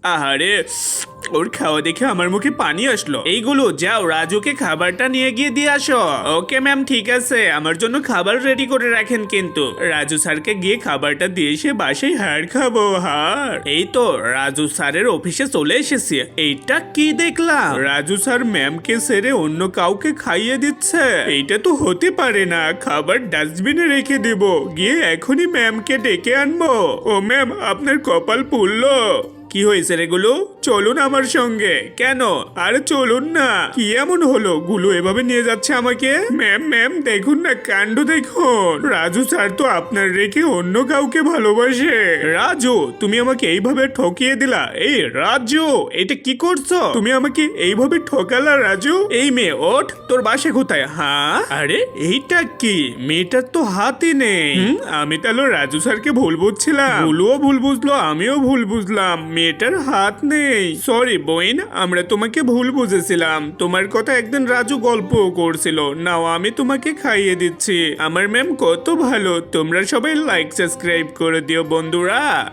আহারে, ওর খাওয়া দেখে আমার মুখে পানি আসলো। এইগুলো যাও রাজুকে খাবারটা নিয়ে গিয়ে দিয়ে আসো। ওকে ম্যাম, ঠিক আছে, আমার জন্য খাবার রেডি করে রাখেন কিন্তু। রাজু স্যারকে গিয়ে খাবারটা দিয়ে এসে বাসায় হাড় খাবো, হাড়। এই তো রাজু স্যারের অফিসে চলে এসেছি। এইটা কি দেখলাম, রাজু স্যার ম্যামকে ছেড়ে অন্য কাউকে খাইয়ে দিচ্ছে। এইটা তো হতে পারে না, খাবার ডাস্টবিনে রেখে দেব, গিয়ে এখনই ম্যামকে ডেকে আনবো। ও ম্যাম, আপনার কপাল পুড়লো। কি হয়েছে রে গুলু? চলুন আমার সঙ্গে। কেন? আরে চলুন না। কি এমন হলো, গুলু এভাবে নিয়ে যাচ্ছে আমাকে? ম্যাম ম্যাম, দেখুন না, কাণ্ড দেখুন। রাজু স্যার তো আপনার রেখে অন্য কাউকে ভালোবাসে। রাজু, তুমি আমাকে এইভাবে ঠকিয়ে দিলা। এই রাজু, এটা কি করছো তুমি? আমাকে এইভাবে ঠকালা রাজু। এই মেয়ে, ওঠ, তোর বাসা কোথায়? হ্যাঁ, আরে এইটা কি? মেয়েটার তো হাতই নেই। আমি তাহলে রাজু স্যারকে ভুল বুঝছিলাম। গুলুও ভুল বুঝলো, আমিও ভুল বুঝলাম। মেয়েটার হাত নেই। সরি বোন, আমরা তোমাকে ভুল বুঝেছিলাম। তোমার কথা একদিন রাজু গল্প করছিল। নাও, আমি তোমাকে খাইয়ে দিচ্ছি। আমার ম্যাম কত ভালো। তোমরা সবাই লাইক সাবস্ক্রাইব করে দিও বন্ধুরা।